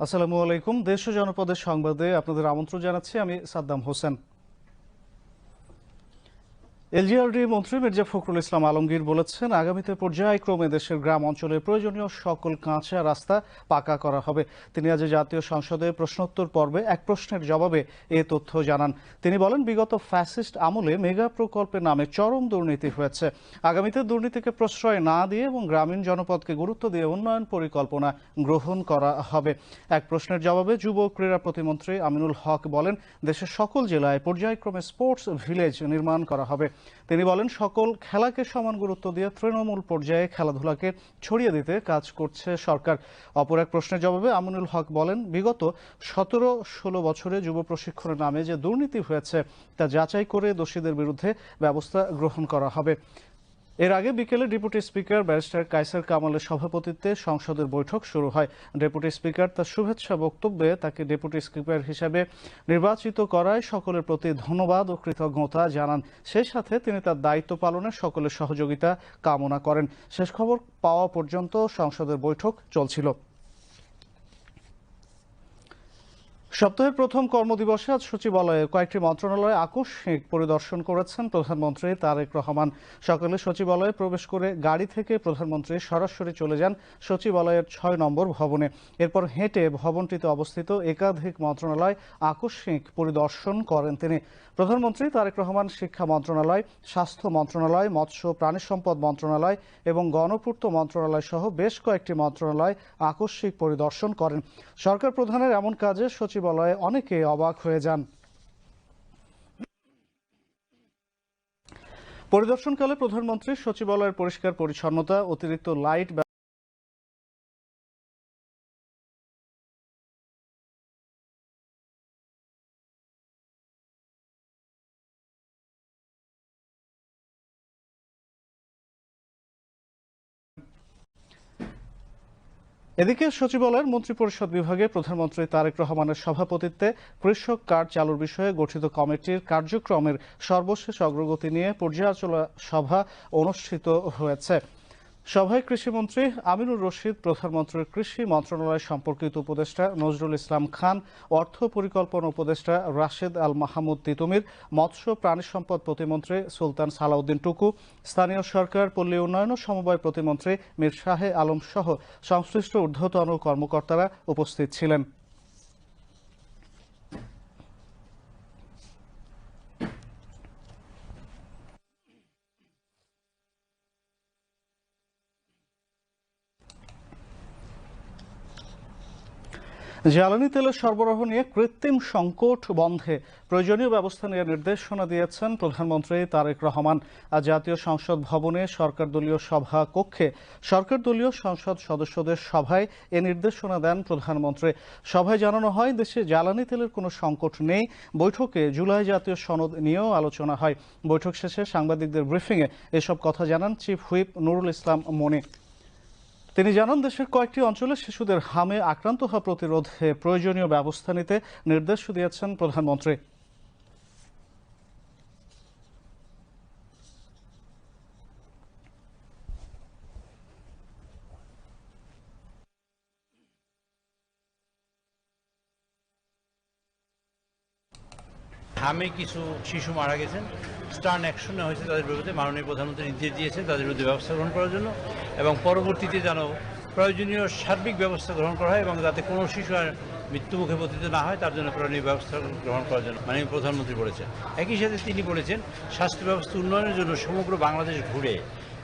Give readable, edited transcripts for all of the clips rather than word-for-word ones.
আসসালামু আলাইকুম। দেশ ও জনপদের সংবাদে আপনাদের আমন্ত্রণ জানাচ্ছি। আমি সাদ্দাম হোসেন। এলজিআরডি মন্ত্রী মির্জা ফখরুল ইসলাম আলমগীর বলেছেন, আগামীতে পর্যায়ক্রমে দেশের গ্রাম অঞ্চলে প্রয়োজনীয় সকল কাঁচা রাস্তা পাকা করা হবে। তিনি আজ জাতীয় সংসদে প্রশ্নোত্তর পর্বে এক প্রশ্নের জবাবে এ তথ্য জানান। তিনি বলেন, বিগত ফ্যাসিস্ট আমলে মেগা প্রকল্পের নামে চরম দুর্নীতি হয়েছে। আগামীতে দুর্নীতিকে প্রশ্রয় না দিয়ে এবং গ্রামীণ জনপদকে গুরুত্ব দিয়ে উন্নয়ন পরিকল্পনা গ্রহণ করা হবে। এক প্রশ্নের জবাবে যুব ক্রীড়া প্রতিমন্ত্রী আমিনুল হক বলেন, দেশের সকল জেলায় পর্যায়ক্রমে স্পোর্টস ভিলেজ নির্মাণ করা হবে। তিনি বলেন, সকল খেলাকে সমান গুরুত্ব দিয়ে তৃণমূল পর্যায়ে খেলাধুলাকে ছড়িয়ে দিতে কাজ করছে সরকার। অপর এক প্রশ্নের জবাবে আমিনুল হক বলেন, বিগত 17-16 বছরে যুব প্রশিক্ষণের নামে যে দুর্নীতি হয়েছে তা যাচাই করে দোষীদের বিরুদ্ধে ব্যবস্থা গ্রহণ করা হবে। এর আগে বিকেলে ডেপুটি স্পিকার ব্যারিস্টার কায়সার কামালের সভাপতিত্বে সংসদের বৈঠক শুরু হয়। ডেপুটি স্পিকার তার শুভেচ্ছা বক্তব্যে তাকে ডেপুটি স্পিকার হিসেবে নির্বাচিত করায় সকলের প্রতি ধন্যবাদ ও কৃতজ্ঞতা জানান। সেই সাথে তিনি তার দায়িত্ব পালনে সকলের সহযোগিতা কামনা করেন। শেষ খবর পাওয়া পর্যন্ত সংসদের বৈঠক চলছিল। সপ্তাহের প্রথম কর্মদিবসে আজ সচিবালয়ে কয়েকটি মন্ত্রণালয়ে আকস্মিক পরিদর্শন করেছেন প্রধানমন্ত্রী তারেক রহমান। সকালে সচিবালয়ে প্রবেশ করে গাড়ি থেকে প্রধানমন্ত্রী সরাসরি চলে যান সচিবালয়ের ৬ নম্বর ভবনে। এরপর হেঁটে ভবনটিতে অবস্থিত একাধিক মন্ত্রণালয় আকস্মিক পরিদর্শন করেন তিনি। প্রধানমন্ত্রী তারেক রহমান শিক্ষা মন্ত্রণালয়, স্বাস্থ্য মন্ত্রণালয়, মৎস্য প্রাণী সম্পদ মন্ত্রণালয় এবং গণপূর্ত মন্ত্রণালয় সহ বেশ কয়েকটি মন্ত্রণালয় আকস্মিক পরিদর্শন করেন। সরকার প্রধানের এমন কাজে সচিবালয়ে অনেকে অবাক হয়ে যান। পরিদর্শনকালে প্রধানমন্ত্রী সচিবালয়ের পরিষ্কার পরিচ্ছন্নতা, অতিরিক্ত লাইট এদিকে সচিবালয়ের মন্ত্রিপরিষদ বিভাগে প্রধানমন্ত্রী তারেক রহমানের সভাপতিত্বে কৃষক কার্ড চালুর বিষয়ে গঠিত কমিটির কার্যক্রমের সর্বশেষ অগ্রগতি নিয়ে পর্যালোচনা সভা অনুষ্ঠিত হয়েছে। সভায় কৃষিমন্ত্রী আমিনুর রশিদ, প্রধানমন্ত্রীর কৃষি মন্ত্রণালয় সম্পর্কিত উপদেষ্টা নজরুল ইসলাম খান, অর্থ পরিকল্পনা উপদেষ্টা রাশেদ আল মাহমুদ তিতুমির, মৎস্য প্রাণী সম্পদ প্রতিমন্ত্রী সুলতান সালাউদ্দিন টুকু, স্থানীয় সরকার পল্লী উন্নয়ন ও সমবায় প্রতিমন্ত্রী মীর শাহে আলম সহ সংশ্লিষ্ট ঊর্ধ্বতন কর্মকর্তারা উপস্থিত ছিলেন। জ্বালানি তেলের সরবরাহ নিয়ে কৃত্রিম সংকট বন্ধে প্রয়োজনীয় ব্যবস্থা নেওয়ার নির্দেশনা দিয়েছেন প্রধানমন্ত্রী তারেক রহমান। আজ জাতীয় সংসদ ভবনে সরকার দলীয় সভা কক্ষে সরকার দলীয় সংসদ সদস্যদের সভায় এ নির্দেশনা দেন প্রধানমন্ত্রী। সভায় জানানো হয়, দেশে জ্বালানি তেলের কোনো সংকট নেই। বৈঠকে জুলাই জাতীয় সনদ নিয়েও আলোচনা হয়। বৈঠক শেষে সাংবাদিকদের ব্রিফিংয়ে এসব কথা জানান চিফ হুইপ নুরুল ইসলাম মনি। তিনি জানান, দেশের কয়েকটি অঞ্চলে শিশুদের হামে আক্রান্ত হওয়া প্রতিরোধে প্রয়োজনীয় ব্যবস্থা নিতে নির্দেশ দিয়েছেন প্রধানমন্ত্রী। হামে কিছু শিশু মারা গেছেন, স্টার্ন অ্যাকশন হয়েছে তাদের বিরুদ্ধে। মাননীয় প্রধানমন্ত্রী নির্দেশ দিয়েছেন তাদের বিরুদ্ধে ব্যবস্থা গ্রহণ করার জন্য এবং পরবর্তীতে যেন প্রয়োজনীয় সার্বিক ব্যবস্থা গ্রহণ করা হয় এবং যাতে কোনো শিশু আর মৃত্যুমুখে পতিত না হয় তার জন্য প্রয়োজনীয় ব্যবস্থা গ্রহণ করার জন্য মাননীয় প্রধানমন্ত্রী বলেছেন। একই সাথে তিনি বলেছেন, স্বাস্থ্য ব্যবস্থা উন্নয়নের জন্য সমগ্র বাংলাদেশ ঘুরে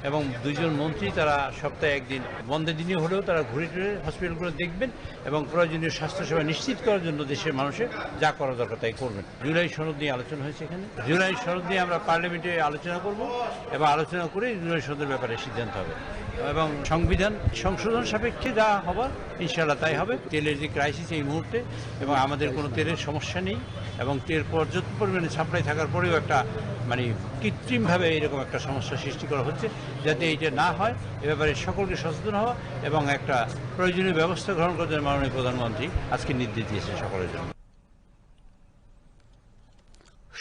এবং দুইজন মন্ত্রী তারা সপ্তাহে একদিন বন্ধের দিনে হলেও তারা ঘুরে টুরে হসপিটালগুলো দেখবেন এবং প্রয়োজনীয় স্বাস্থ্যসেবা নিশ্চিত করার জন্য দেশের মানুষের যা করা দরকার তাই করবেন। জুলাই সনদ নিয়ে আলোচনা হয়েছে এখানে। জুলাই সনদ নিয়ে আমরা পার্লামেন্টে আলোচনা করব এবং আলোচনা করে জুলাই সনদের ব্যাপারে সিদ্ধান্ত হবে এবং সংবিধান সংশোধন সাপেক্ষে যা হবার ইনশাআল্লাহ তাই হবে। তেলের যে ক্রাইসিস এই মুহূর্তে এবং আমাদের কোনো তেলের সমস্যা নেই এবং তেল পর্যাপ্ত পরিমাণে সাপ্লাই থাকার পরেও একটা কৃত্রিমভাবে এরকম একটা সমস্যা সৃষ্টি করা হচ্ছে, যাতে এইটা না হয় এ ব্যাপারে সকলকে সচেতন হওয়া এবং একটা প্রয়োজনীয় ব্যবস্থা গ্রহণ করতে মাননীয় প্রধানমন্ত্রী আজকে নির্দেশ দিয়েছেন সকলের জন্য।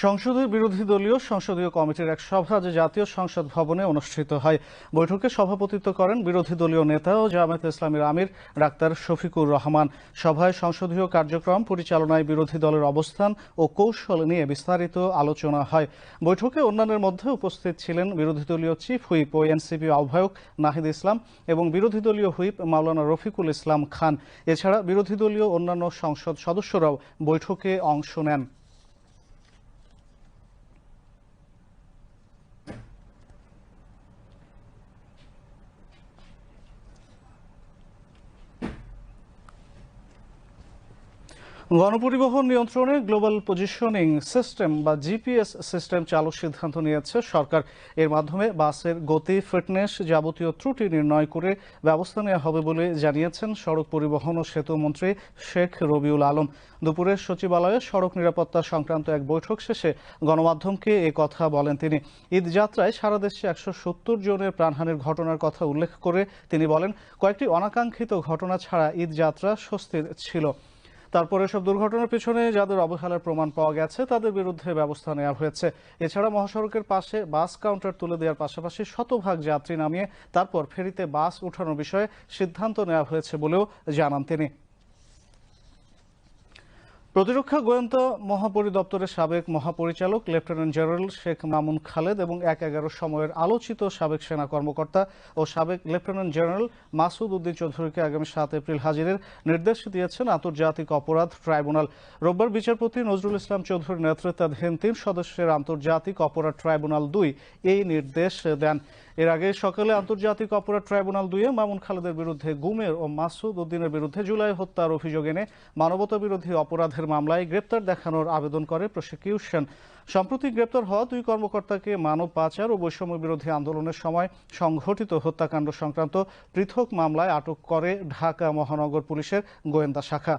সংসদের বিরোধী দলীয় সংসদীয় কমিটির এক সভা আজ জাতীয় সংসদ ভবনে অনুষ্ঠিত হয়। বৈঠকে সভাপতিত্ব করেন বিরোধী দলীয় নেতা ও জামায়াতে ইসলামীর আমির ডাক্তার শফিকুর রহমান। সভায় সংসদীয় কার্যক্রম পরিচালনায় বিরোধী দলের অবস্থান ও কৌশল নিয়ে বিস্তারিত আলোচনা হয়। বৈঠকে অন্যান্যের মধ্যে উপস্থিত ছিলেন বিরোধী দলীয় চিফ হুইপ ও এনসিপি আহ্বায়ক নাহিদ ইসলাম এবং বিরোধী দলীয় হুইপ মাওলানা রফিকুল ইসলাম খান। এছাড়া বিরোধী দলীয় অন্যান্য সংসদ সদস্যরাও বৈঠকে অংশ নেন। গণপরিবহন নিয়ন্ত্রণে গ্লোবাল পজিশনিং সিস্টেম বা জিপিএস সিস্টেম চালুর সিদ্ধান্ত নিয়েছে সরকার। এর মাধ্যমে বাসের গতি, ফিটনেস, যাবতীয় ত্রুটি নির্ণয় করে ব্যবস্থা নেওয়া হবে বলে জানিয়েছেন সড়ক পরিবহন ও সেতু মন্ত্রী শেখ রবিউল আলম। দুপুরে সচিবালয়ে সড়ক নিরাপত্তা সংক্রান্ত এক বৈঠক শেষে গণমাধ্যমকে এ কথা বলেন তিনি। ঈদ যাত্রায় সারা দেশে 170 জনের প্রাণহানির ঘটনার কথা উল্লেখ করে তিনি বলেন, কয়েকটি অনাকাঙ্ক্ষিত ঘটনা ছাড়া ঈদ যাত্রা স্বস্তির ছিল। তারপর এসব দুর্ঘটনার পেছনে যাদের অবহেলার প্রমাণ পাওয়া গেছে তাদের বিরুদ্ধে ব্যবস্থা নেওয়া হয়েছে। এছাড়া মহাসড়কের পাশে বাস কাউন্টার তুলে দেওয়ার পাশাপাশি শতভাগ যাত্রী নামিয়ে তারপর ফেরিতে বাস ওঠানোর বিষয়ে সিদ্ধান্ত নেওয়া হয়েছে বলেও জানান তিনি। প্রতিরক্ষা গোয়েন্দা মহাপরিদপ্তরের সাবেক মহাপরিচালক লেফটেন্যান্ট জেনারেল শেখ মামুন খালেদ এবং ১/১১ সময়ের আলোচিত সাবেক সেনা কর্মকর্তা ও সাবেক লেফটেন্যান্ট জেনারেল মাসুদ উদ্দিন চৌধুরীকে আগামী ৭ এপ্রিল হাজিরের নির্দেশ দিয়েছেন আন্তর্জাতিক অপরাধ ট্রাইব্যুনাল। রোববার বিচারপতি নজরুল ইসলাম চৌধুরীর নেতৃত্বাধীন ৩ সদস্যের আন্তর্জাতিক অপরাধ ট্রাইব্যুনাল ২ এই নির্দেশ দেন। এর আগে সকালে আন্তর্জাতিক অপরাধ ট্রাইব্যুনাল ২-এ মামুন খালেদের বিরুদ্ধে গুমের ও মাসুদ উদ্দিনের বিরুদ্ধে জুলাই হত্যার অভিযোগ এনে মানবতাবিরোধী অপরাধের মামলায় গ্রেপ্তার দেখানোর আবেদন করে প্রসিকিউশন। সম্প্রতি গ্রেপ্তার হওয়া ২ কর্মকর্তাকে মানব পাচার ও বৈষম্য বিরোধী আন্দোলনের সময় সংঘটিত হত্যাকাণ্ড সংক্রান্ত পৃথক মামলায় আটক করে ঢাকা মহানগর পুলিশের গোয়েন্দা শাখা।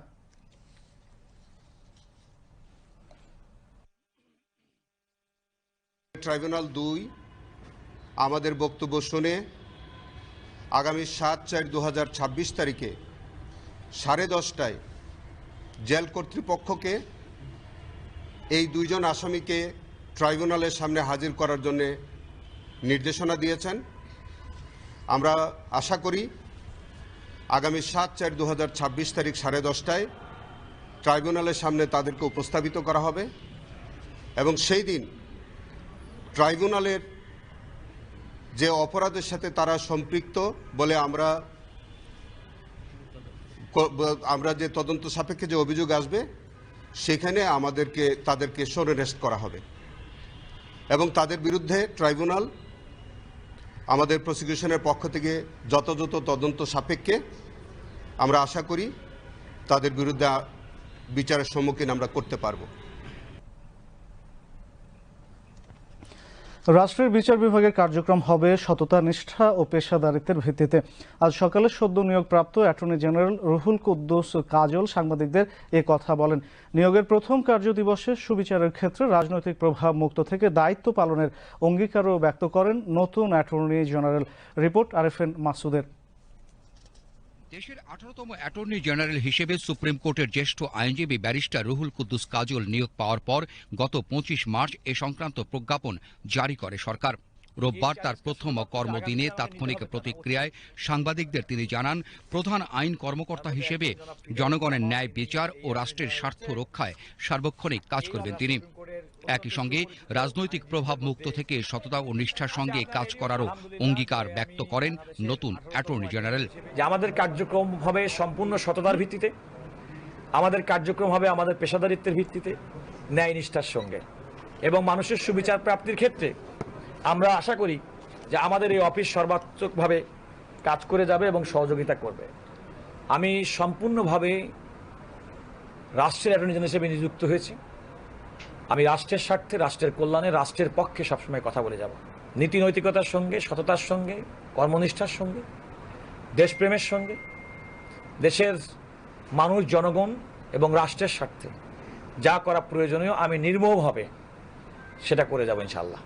ট্রাইব্যুনাল ২ আমাদের বক্তব্য শুনে আগামী ৭/৪/২০২৬ তারিখে 10:30টায় জেল কর্তৃপক্ষকে এই ২ জন আসামিকে ট্রাইব্যুনালের সামনে হাজির করার জন্য নির্দেশনা দিয়েছেন। আমরা আশা করি আগামী ৭/৪/২০২৬ তারিখ 10:30টায় ট্রাইব্যুনালের সামনে তাদেরকে উপস্থাপিত করা হবে এবং সেই দিন ট্রাইব্যুনালের যে অপরাধের সাথে তারা সম্পৃক্ত বলে আমরা যে তদন্ত সাপেক্ষে যে অভিযোগ আসবে সেখানে তাদেরকে শোন অ্যারেস্ট করা হবে এবং তাদের বিরুদ্ধে ট্রাইব্যুনাল আমাদের প্রসিকিউশনের পক্ষ থেকে যথাযথ তদন্ত সাপেক্ষে আমরা আশা করি তাদের বিরুদ্ধে বিচারের সম্মুখীন আমরা করতে পারব। রাষ্ট্রের বিচার বিভাগের কার্যক্রম হবে সততা, নিষ্ঠা ও পেশাদারিত্বের ভিত্তিতে। আজ সকালে সদ্য নিয়োগপ্রাপ্ত অ্যাটর্নি জেনারেল রুহুল কুদ্দুস কাজল সাংবাদিকদের এ কথা বলেন। নিয়োগের প্রথম কার্যদিবসে সুবিচারের ক্ষেত্রে রাজনৈতিক প্রভাব মুক্ত থেকে দায়িত্ব পালনের অঙ্গীকারও ব্যক্ত করেন নতুন অ্যাটর্নি জেনারেল। রিপোর্ট আরেফিন মাসুদের। দেশের 18তম অ্যাটর্নি জেনারেল হিসেবে সুপ্রিম কোর্টের জ্যেষ্ঠ আইনজীবী ব্যারিস্টার রুহুল কুদ্দুস কাজল নিয়োগ পাওয়ার পর গত 25 মার্চ এ সংক্রান্ত প্রজ্ঞাপন জারি করে সরকার। রোববার তার প্রথম কর্মদিনে তাৎক্ষণিক প্রতিক্রিয়ায় সাংবাদিকদের তিনি জানান, প্রধান আইন কর্মকর্তা হিসেবে জনগণের ন্যায় বিচার ও রাষ্ট্রের স্বার্থ রক্ষায় সার্বক্ষণিক কাজ করবেন তিনি। একই সঙ্গে রাজনৈতিক প্রভাব মুক্ত থেকে সততা ও নিষ্ঠার সঙ্গে কাজ করারও অঙ্গীকার ব্যক্ত করেন নতুন অ্যাটর্নি জেনারেল। যে আমাদের কার্যক্রম হবে সম্পূর্ণ সততার ভিত্তিতে, আমাদের কার্যক্রম হবে আমাদের পেশাদারিত্বের ভিত্তিতে, ন্যায় নিষ্ঠার সঙ্গে এবং মানুষের সুবিচার প্রাপ্তির ক্ষেত্রে আমরা আশা করি যে আমাদের এই অফিস সর্বাত্মকভাবে কাজ করে যাবে এবং সহযোগিতা করবে। আমি সম্পূর্ণভাবে রাষ্ট্রের অ্যাটর্নি জেনারেল হিসেবে নিযুক্ত হয়েছি। আমি রাষ্ট্রের স্বার্থে, রাষ্ট্রের কল্যাণে, রাষ্ট্রের পক্ষে সবসময় কথা বলে যাব। নীতি নৈতিকতার সঙ্গে, সততার সঙ্গে, কর্মনিষ্ঠার সঙ্গে, দেশপ্রেমের সঙ্গে, দেশের মানুষ, জনগণ এবং রাষ্ট্রের স্বার্থে যা করা প্রয়োজনীয় আমি নির্মমভাবে সেটা করে যাব ইনশাআল্লাহ।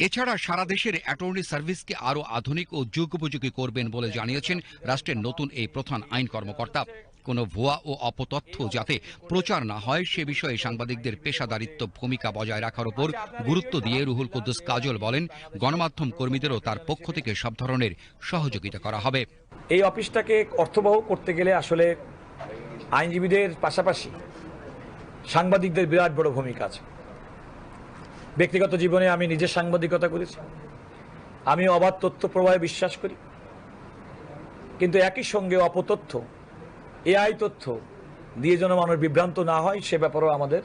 এছাড়া সারা দেশের অ্যাটর্নি সার্ভিসকে আরও আধুনিক ও যুগোপযোগী করবেন বলে জানিয়েছেন রাষ্ট্রের নতুন এই প্রধান আইন কর্মকর্তা। কোনো ভুয়া ও অপতথ্য যাতে প্রচার না হয় সে বিষয়ে সাংবাদিকদের পেশাদারিত্ব ভূমিকা বজায় রাখার উপর গুরুত্ব দিয়ে রুহুল কুদ্দুস কাজল বলেন, গণমাধ্যম কর্মীদেরও তার পক্ষ থেকে সব ধরনের সহযোগিতা করা হবে। এই অফিসটাকে অর্থবহ করতে গেলে আসলে আইনজীবীদের পাশাপাশি সাংবাদিকদের বিরাট বড় ভূমিকা আছে। ব্যক্তিগত জীবনে আমি নিজে সাংবাদিকতা করেছি, আমি অবাধ তথ্য প্রবাহে বিশ্বাস করি, কিন্তু একই সঙ্গে অপতথ্য, এআই তথ্য দিয়ে যেন মানুষ বিভ্রান্ত না হয় সে ব্যাপারেও আমাদের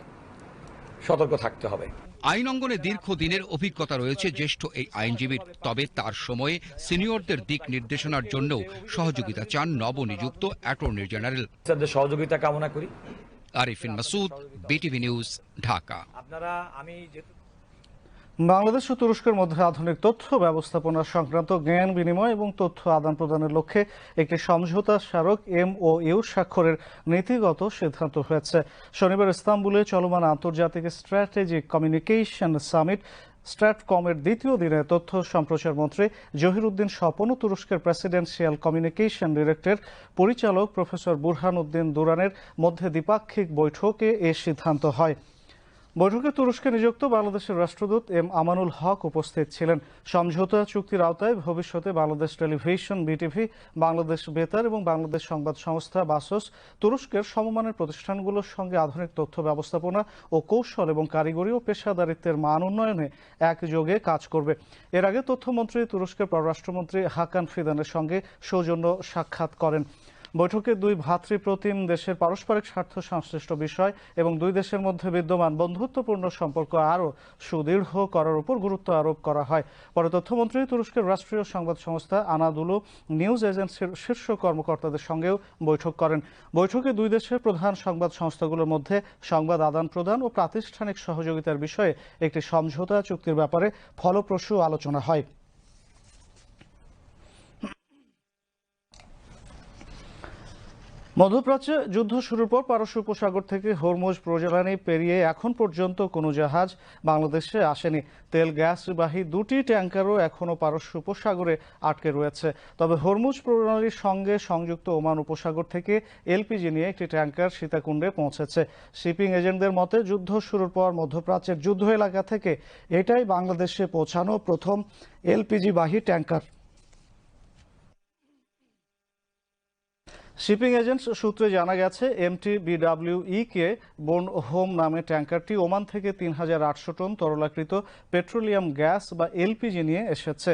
সতর্ক থাকতে হবে। আইন অঙ্গনে দীর্ঘদিনের অভিজ্ঞতা রয়েছে জ্যেষ্ঠ এই আইনজীবীর, তবে তার সময়ে সিনিয়রদের দিক নির্দেশনার জন্য সহযোগিতা চান নবনিযুক্ত অ্যাটর্নি জেনারেল। সহযোগিতা কামনা করি। Arifin Masud, BTV news, Dhaka. বাংলাদেশ ও তুরস্কের মধ্যে আধুনিক তথ্য ব্যবস্থাপনা সংক্রান্ত জ্ঞান বিনিময় এবং তথ্য আদান প্রদানের লক্ষ্যে একটি সমঝোতা স্মারক MOU স্বাক্ষরের নীতিগত সিদ্ধান্ত হয়েছে। শনিবার ইস্তাম্বুলে চলমান আন্তর্জাতিক স্ট্র্যাটেজিক কমিউনিকেশন সামিট স্ট্র্যাটকমের দ্বিতীয় দিনে তথ্য সম্প্রচার মন্ত্রী জহিরুদ্দিন স্বপন ও তুরস্কের প্রেসিডেন্সিয়াল কমিউনিকেশন ডিরেক্টর পরিচালক প্রফেসর বুরহান উদ্দিন দুরানের মধ্যে দ্বিপাক্ষিক বৈঠকে এ সিদ্ধান্ত হয়। বৈঠকে তুরস্কে নিযুক্ত বাংলাদেশের রাষ্ট্রদূত আমানুল হক উপস্থিত ছিলেন। সমঝোতা চুক্তির আওতায় ভবিষ্যতে বাংলাদেশ টেলিভিশন, বিটিভি, বাংলাদেশ বেতার এবং বাংলাদেশ সংবাদ সংস্থা বাসস তুরস্কের সমমানের প্রতিষ্ঠানগুলোর সঙ্গে আধুনিক তথ্য ব্যবস্থাপনা ও কৌশল এবং কারিগরি ও পেশাদারিত্বের মান উন্নয়নে একযোগে কাজ করবে। এর আগে তথ্যমন্ত্রী তুরস্কের পররাষ্ট্রমন্ত্রী হাকান ফিদানের সঙ্গে সৌজন্য সাক্ষাৎ করেন। বৈঠকে দুই ভ্রাতৃপ্রতিম দেশের পারস্পরিক স্বার্থ সংশ্লিষ্ট বিষয় এবং দুই দেশের মধ্যে বিদ্যমান বন্ধুত্বপূর্ণ সম্পর্ক আরও সুদৃঢ় করার উপর গুরুত্ব আরোপ করা হয়। পরে তথ্যমন্ত্রী তুরস্কের রাষ্ট্রীয় সংবাদ সংস্থা আনাদুলু নিউজ এজেন্সির শীর্ষ কর্মকর্তাদের সঙ্গেও বৈঠক করেন। বৈঠকে দুই দেশের প্রধান সংবাদ সংস্থাগুলোর মধ্যে সংবাদ আদান প্রদান ও প্রাতিষ্ঠানিক সহযোগিতার বিষয়ে একটি সমঝোতা চুক্তির ব্যাপারে ফলপ্রসূ আলোচনা হয়। মধ্যপ্রাচ্যে যুদ্ধ শুরুর পর পারস্য উপসাগর থেকে হরমুজ প্রজ্বালানি পেরিয়ে এখন পর্যন্ত কোনো জাহাজ বাংলাদেশে আসেনি। তেল গ্যাসবাহী দুটি ট্যাঙ্কারও এখনও পারস্য উপসাগরে আটকে রয়েছে। তবে হরমুজ প্রণালীর সঙ্গে সংযুক্ত ওমান উপসাগর থেকে এলপিজি নিয়ে একটি ট্যাঙ্কার সীতাকুণ্ডে পৌঁছেছে। শিপিং এজেন্টদের মতে যুদ্ধ শুরুর পর মধ্যপ্রাচ্যের যুদ্ধ এলাকা থেকে এটাই বাংলাদেশে পৌঁছানো প্রথম এলপিজিবাহী ট্যাঙ্কার। শিপিং এজেন্ট সূত্রে জানা গেছে MT BWE বোর্ন হোম নামে ট্যাঙ্কারটি ওমান থেকে ৩,৮০০ টন তরলাকৃত পেট্রোলিয়াম গ্যাস বা এলপিজি নিয়ে এসেছে।